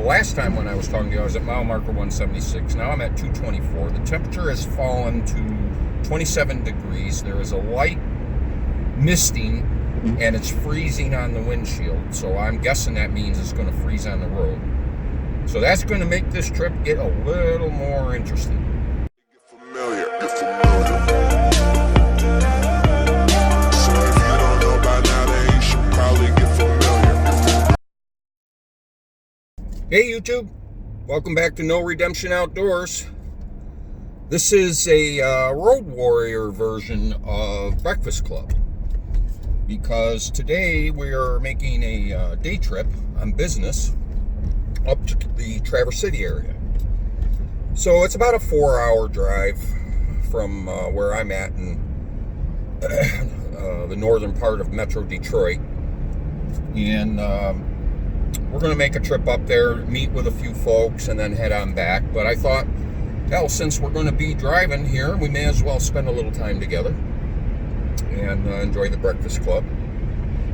last time when I was talking to you, I was at mile marker 176. Now I'm at 224. The temperature has fallen to 27 degrees. There is a light misting, and it's freezing on the windshield. So I'm guessing that means it's going to freeze on the road. So that's going to make this trip get a little more interesting. Hey YouTube, welcome back to No Redemption Outdoors. This is a Road Warrior version of Breakfast Club, because today we are making a day trip on business up to the Traverse City area. So it's about a 4-hour drive from where I'm at in the northern part of Metro Detroit, and we're going to make a trip up there, meet with a few folks, and then head on back. But I thought, hell, since we're going to be driving here, we may as well spend a little time together and enjoy the Breakfast Club.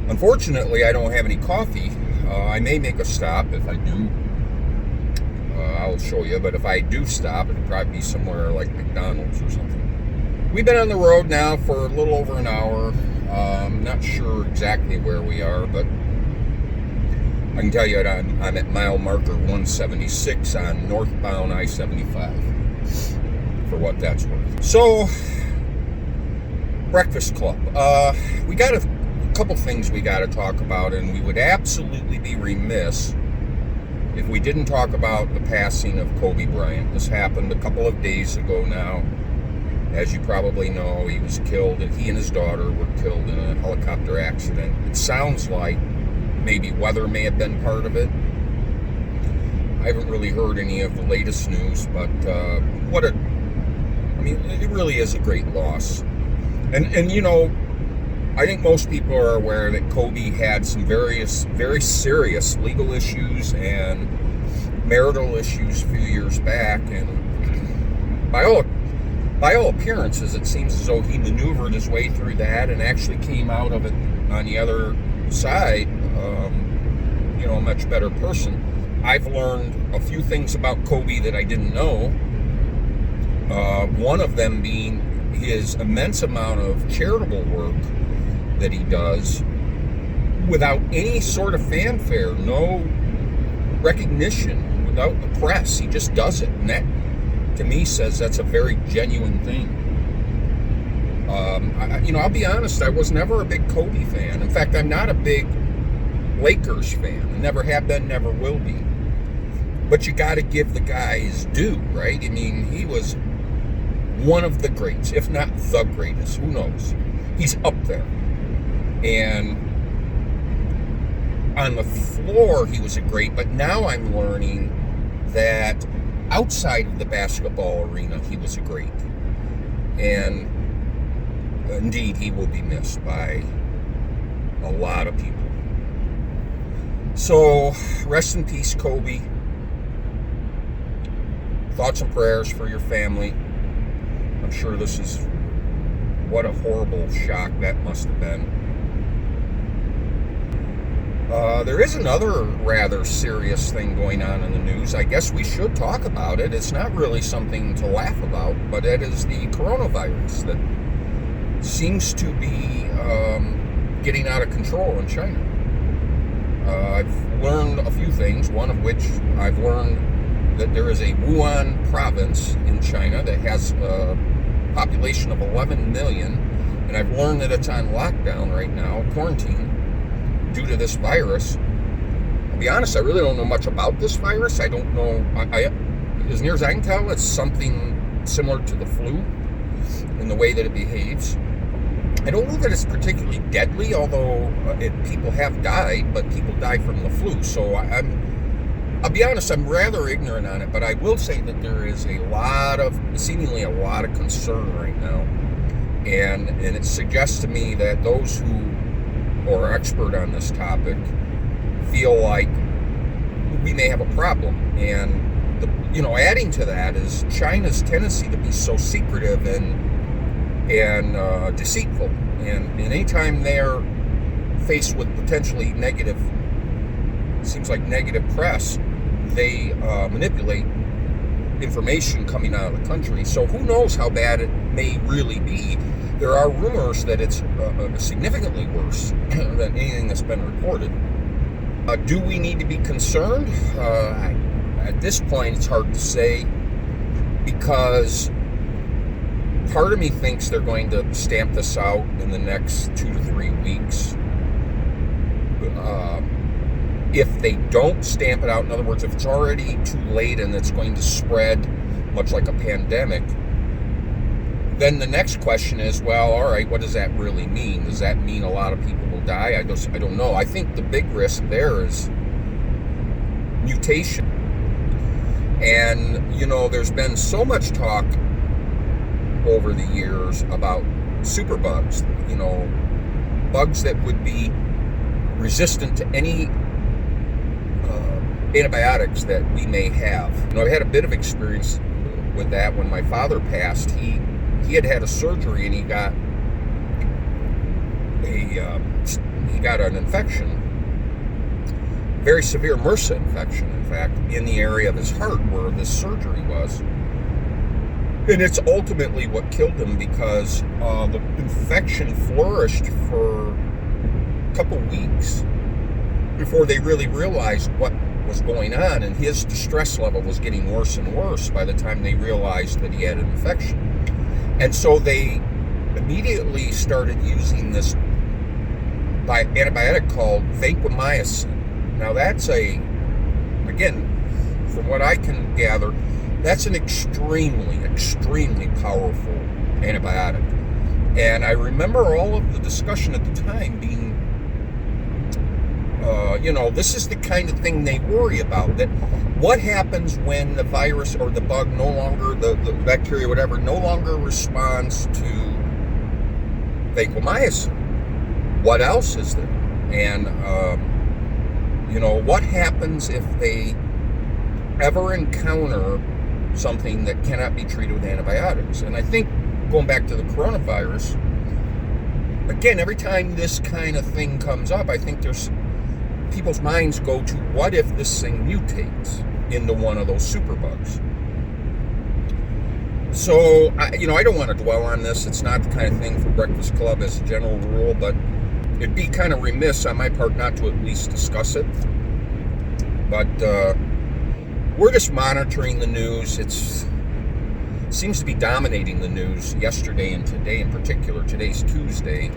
Unfortunately, I don't have any coffee. I may make a stop. If I do, I'll show you. But if I do stop, it'll probably be somewhere like McDonald's or something. We've been on the road now for a little over an hour. I'm not sure exactly where we are, but I can tell you I'm at mile marker 176 on northbound I-75, for what that's worth. So, Breakfast Club. We got a couple things we got to talk about, and we would absolutely be remiss if we didn't talk about the passing of Kobe Bryant. This happened a couple of days ago now. As you probably know, he was killed, and he and his daughter were killed in a helicopter accident. It sounds like maybe weather may have been part of it. I haven't really heard any of the latest news, but it really is a great loss. And you know, I think most people are aware that Kobe had some very serious legal issues and marital issues a few years back, and by all appearances, it seems as though he maneuvered his way through that and actually came out of it on the other side, a much better person. I've learned a few things about Kobe that I didn't know. One of them being his immense amount of charitable work that he does without any sort of fanfare, no recognition, without the press. He just does it, and that, to me, says that's a very genuine thing. I'll be honest, I was never a big Kobe fan. In fact, I'm not a big Lakers fan. I never have been, never will be. But you got to give the guy his due, right? I mean, he was one of the greats, if not the greatest. Who knows? He's up there. And on the floor, he was a great. But now I'm learning that outside of the basketball arena, he was a great. And indeed, he will be missed by a lot of people. So, rest in peace, Kobe. Thoughts and prayers for your family. I'm sure this is, what a horrible shock that must have been. There is another rather serious thing going on in the news. I guess we should talk about it. It's not really something to laugh about, but it is the coronavirus that seems to be getting out of control in China. I've learned a few things, one of which I've learned that there is a Wuhan province in China that has a population of 11 million, and I've learned that it's on lockdown right now, quarantine, due to this virus. I'll be honest, I really don't know much about this virus. I don't know, as near as I can tell, it's something similar to the flu in the way that it behaves. I don't know that it's particularly deadly, although people have died, but people die from the flu. So I'll be honest, I'm rather ignorant on it, but I will say that there is seemingly a lot of concern right now. And it suggests to me that those who are expert on this topic feel like we may have a problem. And adding to that is China's tendency to be so secretive and deceitful. And anytime they're faced with potentially negative press, they manipulate information coming out of the country. So who knows how bad it may really be. There are rumors that it's significantly worse than anything that's been reported. Do we need to be concerned? At this point, it's hard to say, because part of me thinks they're going to stamp this out in the next 2 to 3 weeks. If they don't stamp it out, in other words, if it's already too late and it's going to spread much like a pandemic, then the next question is, well, all right, what does that really mean? Does that mean a lot of people will die? I don't know. I think the big risk there is mutation. And, there's been so much talk over the years about superbugs, bugs that would be resistant to any antibiotics that we may have. I had a bit of experience with that when my father passed. He had a surgery, and he got an infection, very severe MRSA infection, in fact, in the area of his heart where this surgery was. And it's ultimately what killed him, because the infection flourished for a couple weeks before they really realized what was going on, and his distress level was getting worse and worse by the time they realized that he had an infection. And so they immediately started using this antibiotic called vancomycin. Now that's again, from what I can gather, that's an extremely, extremely powerful antibiotic. And I remember all of the discussion at the time being, this is the kind of thing they worry about. That what happens when the virus or the bug no longer, the bacteria, whatever, no longer responds to vancomycin? What else is there? And, what happens if they ever encounter something that cannot be treated with antibiotics? And I think, going back to the coronavirus, again, every time this kind of thing comes up, I think people's minds go to, what if this thing mutates into one of those superbugs? So, I don't want to dwell on this. It's not the kind of thing for Breakfast Club as a general rule, but it'd be kind of remiss on my part not to at least discuss it. But we're just monitoring the news. It seems to be dominating the news yesterday and today in particular. Today's Tuesday.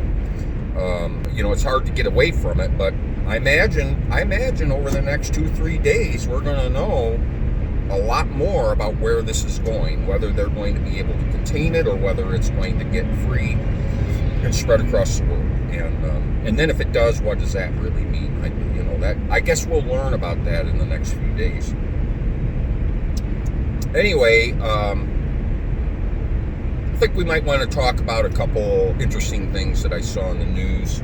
It's hard to get away from it, but I imagine over the next 2-3 days, we're going to know a lot more about where this is going, whether they're going to be able to contain it or whether it's going to get free and spread across the world. And then if it does, what does that really mean? I guess we'll learn about that in the next few days. Anyway, I think we might want to talk about a couple interesting things that I saw in the news.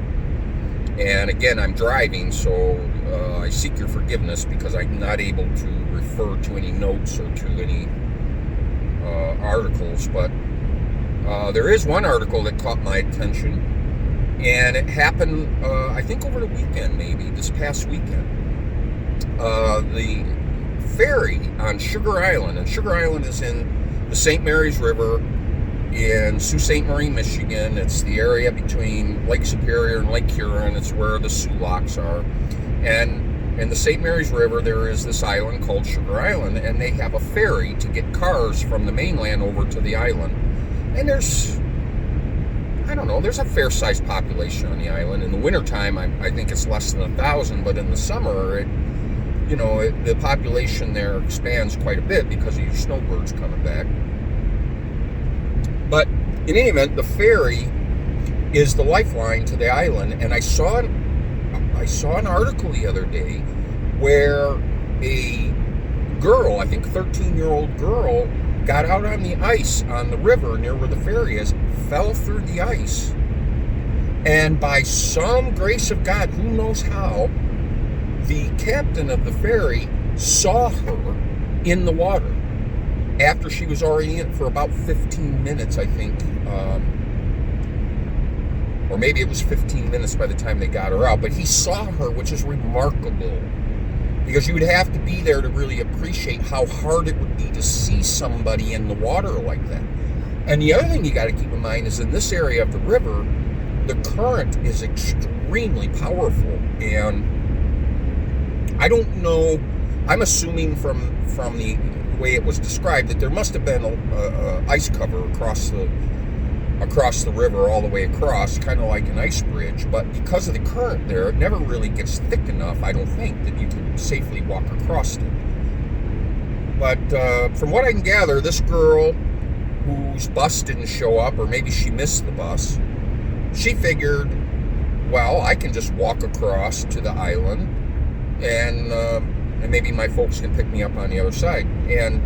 And again, I'm driving, so I seek your forgiveness because I'm not able to refer to any notes or to any articles. But there is one article that caught my attention, and it happened, I think, over the weekend, maybe, this past weekend. The ferry on Sugar Island, and Sugar Island is in the St. Mary's River in Sault Ste. Marie, Michigan. It's the area between Lake Superior and Lake Huron. It's where the Sioux Locks are. And in the St. Mary's River, there is this island called Sugar Island, and they have a ferry to get cars from the mainland over to the island. And there's a fair-sized population on the island. In the wintertime, I think it's less than 1,000, but in the summer, the population there expands quite a bit because of your snowbirds coming back. But in any event, the ferry is the lifeline to the island, and I saw an article the other day where a girl, I think a 13-year-old girl, got out on the ice on the river near where the ferry is, fell through the ice, and by some grace of God, who knows how, the captain of the ferry saw her in the water after she was already in it for about 15 minutes, I think. Or maybe it was 15 minutes by the time they got her out. But he saw her, which is remarkable. because you would have to be there to really appreciate how hard it would be to see somebody in the water like that. And the other thing you got to keep in mind is in this area of the river, the current is extremely powerful, and I don't know, I'm assuming from the way it was described that there must have been a ice cover across the river all the way across, kind of like an ice bridge, but because of the current there, it never really gets thick enough, I don't think, that you can safely walk across it. But from what I can gather, this girl whose bus didn't show up, or maybe she missed the bus, she figured, well, I can just walk across to the island, and maybe my folks can pick me up on the other side. And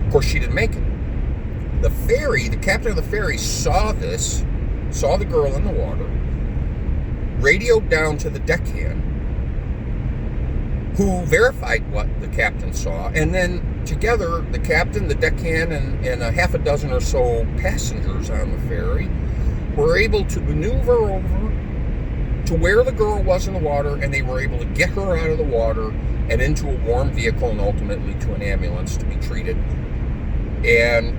of course, she didn't make it. The captain of the ferry saw the girl in the water, radioed down to the deckhand, who verified what the captain saw, and then together, the captain, the deckhand, and a half a dozen or so passengers on the ferry were able to maneuver over to where the girl was in the water, and they were able to get her out of the water and into a warm vehicle and ultimately to an ambulance to be treated. And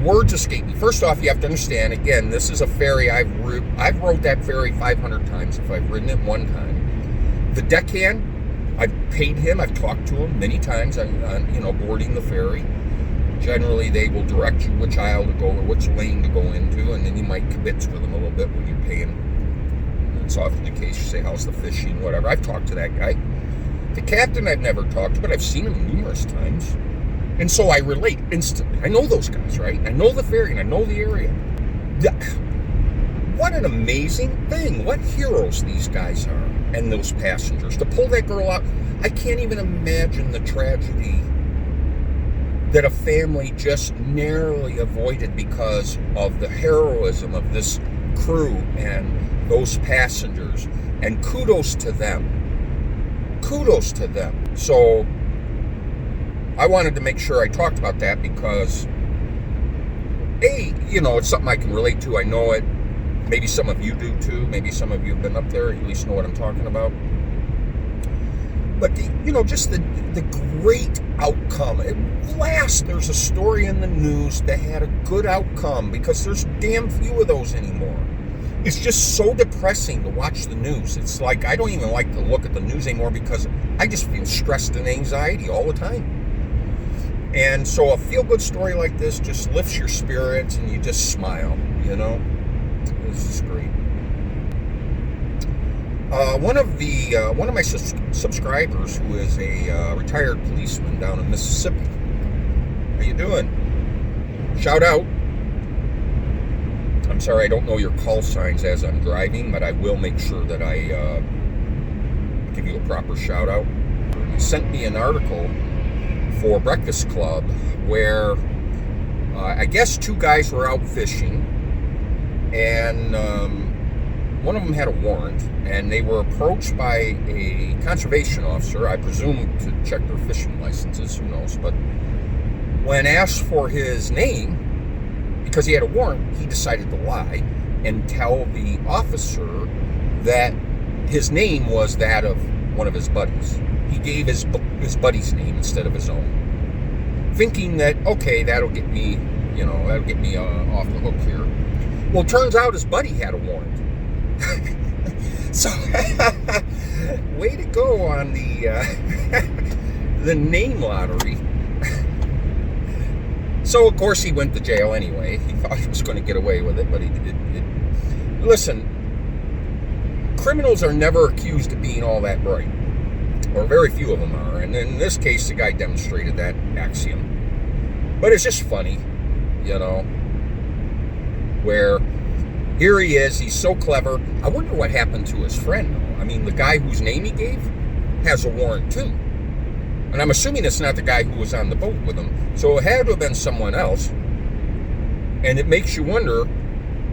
words escape me. First off, you have to understand, again, this is a ferry. I've rode that ferry 500 times if I've ridden it one time. The deckhand, I've paid him, I've talked to him many times on boarding the ferry. Generally, they will direct you which aisle to go or which lane to go into, and then you might kibitz with them a little bit when you're paying. It's often the case, you say, how's the fishing, whatever. I've talked to that guy. The captain I've never talked to, but I've seen him numerous times. And so I relate instantly. I know those guys, right? I know the ferry and I know the area. What an amazing thing. What heroes these guys are, and those passengers. To pull that girl out, I can't even imagine the tragedy that a family just narrowly avoided because of the heroism of this crew and those passengers. And kudos to them. Kudos to them. So I wanted to make sure I talked about that because, it's something I can relate to. I know it. Maybe some of you do too. Maybe some of you have been up there, at least know what I'm talking about. But, just the great outcome. At last, there's a story in the news that had a good outcome, because there's damn few of those anymore. It's just so depressing to watch the news. It's like I don't even like to look at the news anymore because I just feel stressed and anxiety all the time. And so a feel-good story like this just lifts your spirits and you just smile, This is great. One of my subscribers, who is a retired policeman down in Mississippi. How you doing? Shout out. I'm sorry I don't know your call signs as I'm driving, but I will make sure that I give you a proper shout out. He sent me an article for Breakfast Club where I guess two guys were out fishing, and one of them had a warrant, and they were approached by a conservation officer, I presume to check their fishing licenses, who knows, but when asked for his name, because he had a warrant, he decided to lie and tell the officer that his name was that of one of his buddies. He gave his buddy's name instead of his own, thinking that, okay, that'll get me off the hook here. Well, it turns out his buddy had a warrant. So, way to go on the name lottery. So, of course, he went to jail anyway. He thought he was going to get away with it, but he did. Listen, criminals are never accused of being all that bright, or very few of them are. And in this case, the guy demonstrated that axiom. But it's just funny, where here he is, he's so clever. I wonder what happened to his friend, though. I mean, the guy whose name he gave has a warrant, too. And I'm assuming it's not the guy who was on the boat with him. So it had to have been someone else. And it makes you wonder,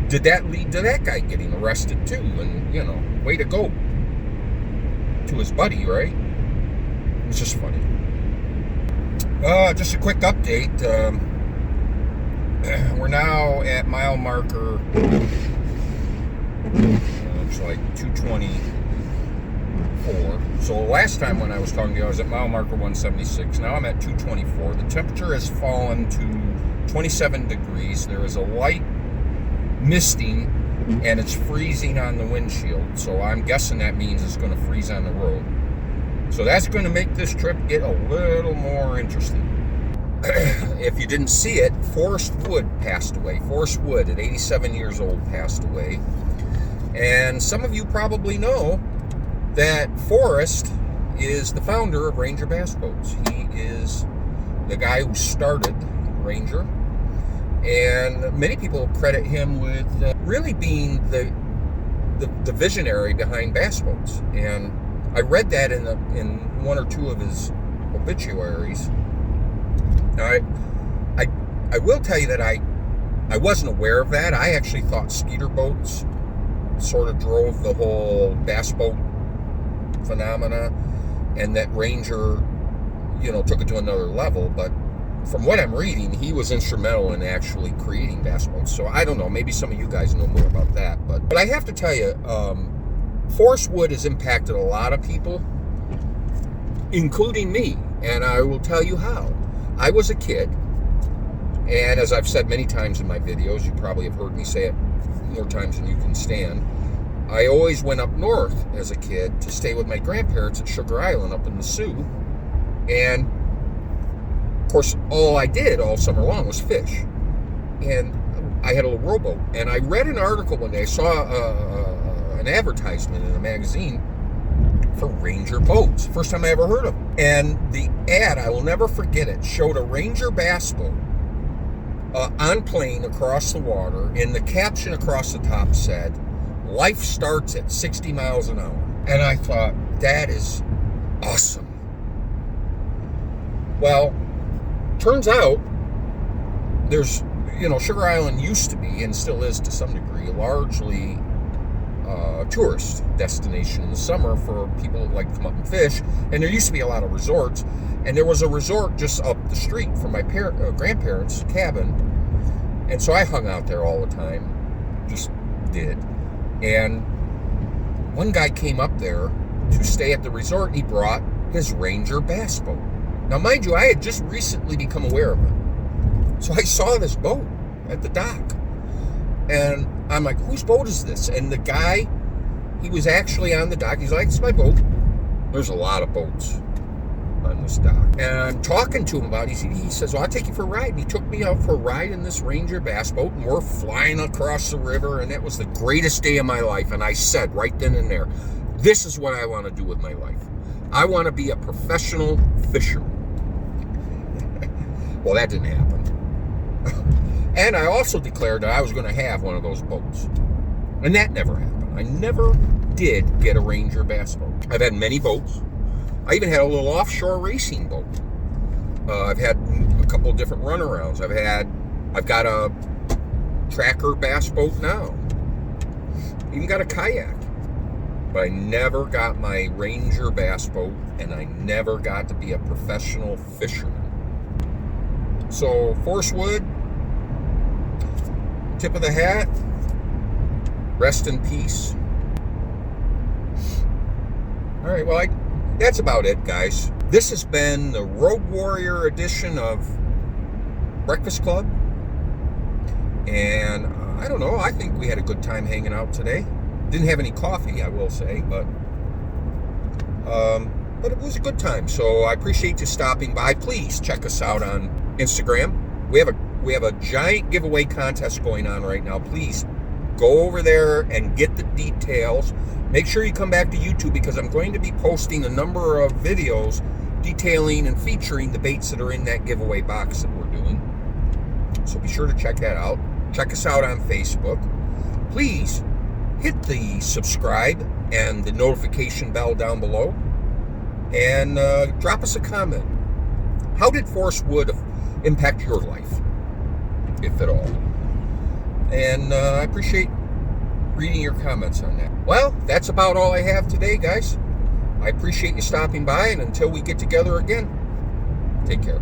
did that lead to that guy getting arrested, too? And, way to go to his buddy, right? It's just funny. Just a quick update. We're now at mile marker, it's like 2:24 224. So last time when I was talking to you, I was at mile marker 176. Now I'm at 224. The temperature has fallen to 27 degrees. There is a light misting, and it's freezing on the windshield. So I'm guessing that means it's going to freeze on the road. So that's going to make this trip get a little more interesting. If you didn't see it, Forrest Wood passed away. Forrest Wood, at 87 years old, passed away. And some of you probably know that Forrest is the founder of Ranger Bass Boats. He is the guy who started Ranger. And many people credit him with really being the visionary behind bass boats. And I read that in one or two of his obituaries. Now, I will tell you that I wasn't aware of that. I actually thought skeeter boats sort of drove the whole bass boat phenomena, and that Ranger, took it to another level. But from what I'm reading, he was instrumental in actually creating bass boats. So I don't know, maybe some of you guys know more about that. But I have to tell you, Forrest Wood has impacted a lot of people, including me, and I will tell you how. I was a kid, and as I've said many times in my videos, you probably have heard me say it more times than you can stand, I always went up north as a kid to stay with my grandparents at Sugar Island up in the Sioux. And of course, all I did all summer long was fish. And I had a little rowboat. And I read an article one day. I saw an advertisement in a magazine for Ranger boats. First time I ever heard of them. And the ad, I will never forget it, showed a Ranger bass boat on plane across the water. And the caption across the top said, "Life starts at 60 miles an hour." And I thought, that is awesome. Well, turns out there's, Sugar Island used to be, and still is to some degree, largely tourist destination in the summer for people who like to come up and fish. And there used to be a lot of resorts. And there was a resort just up the street from my grandparents' cabin. And so I hung out there all the time. Just did. And one guy came up there to stay at the resort. He brought his Ranger bass boat. Now, mind you, I had just recently become aware of it. So I saw this boat at the dock. And I'm like, whose boat is this? And the guy, he was actually on the dock. He's like, it's my boat. There's a lot of boats on this dock. And I'm talking to him about it. He says, well, I'll take you for a ride. And he took me out for a ride in this Ranger bass boat. And we're flying across the river. And that was the greatest day of my life. And I said right then and there, this is what I want to do with my life. I want to be a professional fisherman. Well, that didn't happen. And I also declared that I was going to have one of those boats. And that never happened. I never did get a Ranger bass boat. I've had many boats. I even had a little offshore racing boat. I've had a couple of different runarounds. I've got a tracker bass boat now. Even got a kayak. But I never got my Ranger bass boat, and I never got to be a professional fisherman. So, Forrest Wood, tip of the hat, rest in peace. All right, well, that's about it, guys. This has been the Road Warrior edition of Breakfast Club. And I don't know, I think we had a good time hanging out today. Didn't have any coffee, I will say, but it was a good time. So I appreciate you stopping by. Please check us out on Instagram. We have a giant giveaway contest going on right now. Please go over there and get the details. Make sure you come back to YouTube, because I'm going to be posting a number of videos detailing and featuring the baits that are in that giveaway box that we're doing. So be sure to check that out. Check us out on Facebook. Please hit the subscribe and the notification bell down below, and drop us a comment. How did Forrest Wood impact your life, if at all? And I appreciate reading your comments on that. Well, that's about all I have today, guys. I appreciate you stopping by, and until we get together again, take care.